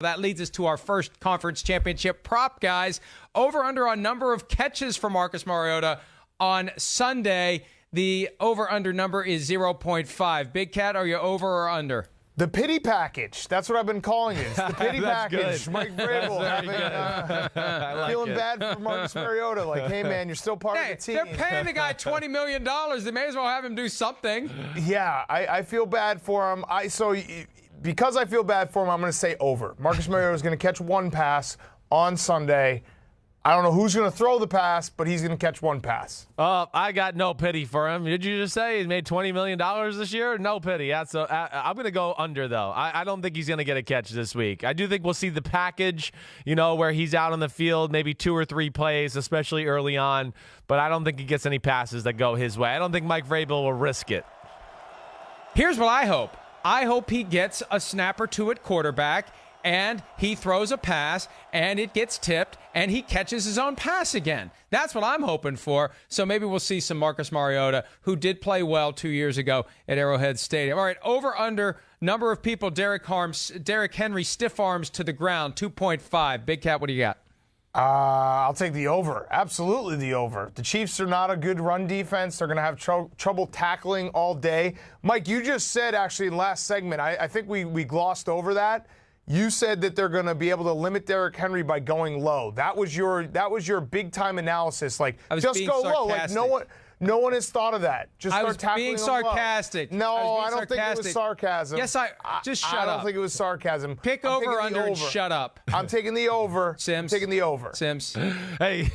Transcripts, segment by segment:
That leads us to our first conference championship prop, guys. Over-under on number of catches for Marcus Mariota on Sunday. The over-under number is 0.5. Big Cat, are you over or under? The pity package. That's what I've been calling it. It's the pity package. Good. Mike Vrabel feeling bad for Marcus Mariota. Like, hey, man, you're still part of the team. They're paying the guy $20 million. They may as well have him do something. Yeah, I feel bad for him. Because I feel bad for him, I'm going to say over. Marcus Mariota is going to catch one pass on Sunday. I don't know who's going to throw the pass, but he's going to catch one pass. I got no pity for him. Did you just say he made $20 million this year? No pity. I'm going to go under, though. I don't think he's going to get a catch this week. I do think we'll see the package, where he's out on the field, maybe 2 or 3 plays, especially early on. But I don't think he gets any passes that go his way. I don't think Mike Vrabel will risk it. Here's what I hope. I hope he gets a snap or two at quarterback, and he throws a pass, and it gets tipped, and he catches his own pass again. That's what I'm hoping for. So maybe we'll see some Marcus Mariota, who did play well 2 years ago at Arrowhead Stadium. All right, over-under number of people Derrick Henry stiff arms to the ground, 2.5. Big Cat, what do you got? I'll take the over. Absolutely the over. The Chiefs are not a good run defense. They're going to have trouble tackling all day. Mike, you just said, actually, in last segment, I think we glossed over that. You said that they're going to be able to limit Derrick Henry by going low. That was your big-time analysis. Like, just go low. Like, no one has thought of that. Just start tackling being sarcastic. No, I don't think it was sarcasm. Yes, just shut up. I don't think it was sarcasm. Pick over or under and shut up. I'm taking the over. Sims. I'm taking the over. Sims. Hey,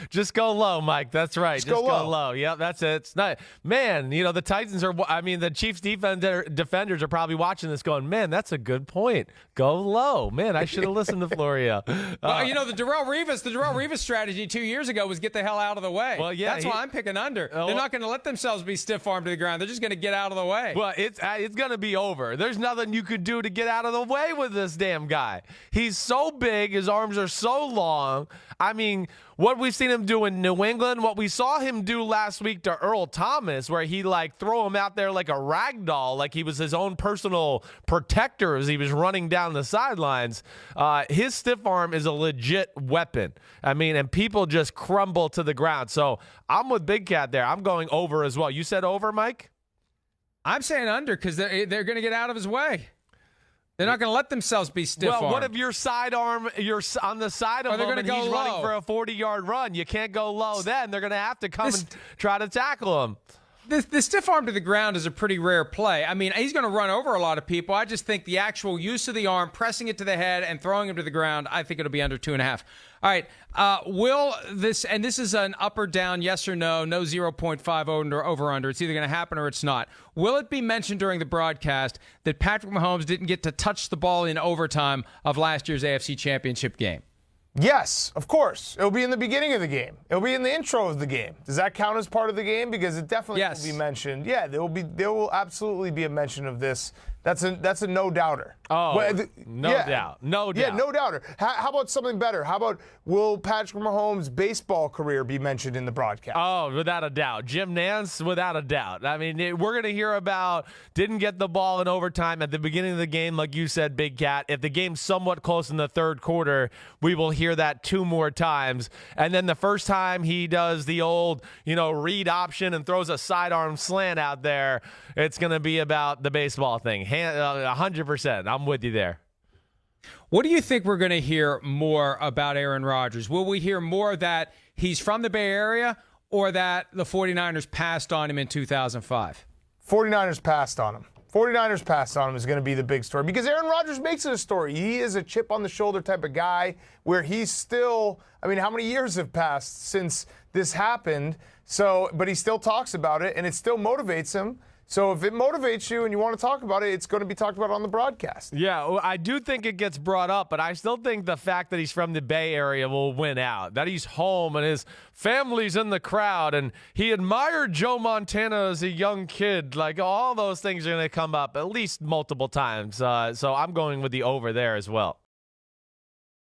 just go low, Mike. That's right. Just go low. Yep, that's it. It's not, man, the Titans the Chiefs defenders are probably watching this going, man, that's a good point. Go low. Man, I should have listened to Florio. Well, the Darrelle Revis strategy 2 years ago was get the hell out of the way. Well, yeah. That's why I'm picking under. They're not going to let themselves be stiff-armed to the ground. They're just going to get out of the way. Well, it's going to be over. There's nothing you could do to get out of the way with this damn guy. He's so big. His arms are so long. I mean, what we've seen him do in New England, what we saw him do last week to Earl Thomas, where he throw him out there like a rag doll, like he was his own personal protector as he was running down the sidelines. His stiff arm is a legit weapon. I mean, and people just crumble to the ground. So I'm with Big Cat there. I'm going over as well. You said over, Mike? I'm saying under because they're going to get out of his way. They're not going to let themselves be stiff-armed. Well, what if your sidearm, you're on the side of him and he's running for a 40-yard run? You can't go low then. They're going to have to come and try to tackle him. The stiff arm to the ground is a pretty rare play. I mean, he's going to run over a lot of people. I just think the actual use of the arm, pressing it to the head and throwing him to the ground, I think it'll be under 2.5. All right. Will this, and this is an up or down, yes or no 0.5 over under. It's either going to happen or it's not. Will it be mentioned during the broadcast that Patrick Mahomes didn't get to touch the ball in overtime of last year's AFC Championship game? Yes, of course. It'll be in the beginning of the game. It'll be in the intro of the game. Does that count as part of the game? Because it definitely will be mentioned. Yeah, there will absolutely be a mention of this. That's a no doubter. Oh, no doubt. No doubt. Yeah, no doubter. How about something better? How about will Patrick Mahomes' baseball career be mentioned in the broadcast? Oh, without a doubt. Jim Nance, without a doubt. I mean, we're going to hear about didn't get the ball in overtime at the beginning of the game, like you said, Big Cat. If the game's somewhat close in the third quarter, we will hear that 2 more times. And then the first time he does the old, read option and throws a sidearm slant out there, it's going to be about the baseball thing. 100%. I'm with you there. What do you think we're going to hear more about Aaron Rodgers? Will we hear more that he's from the Bay Area or that the 49ers passed on him in 2005? 49ers passed on him. 49ers passed on him is going to be the big story because Aaron Rodgers makes it a story. He is a chip on the shoulder type of guy where he's still, how many years have passed since this happened? But he still talks about it and it still motivates him. So if it motivates you and you want to talk about it, it's going to be talked about on the broadcast. Yeah, well, I do think it gets brought up, but I still think the fact that he's from the Bay Area will win out. That he's home and his family's in the crowd and he admired Joe Montana as a young kid. Like all those things are going to come up at least multiple times. So I'm going with the over there as well.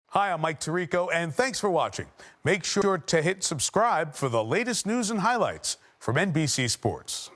Hi, I'm Mike Tirico, and thanks for watching. Make sure to hit subscribe for the latest news and highlights from NBC Sports.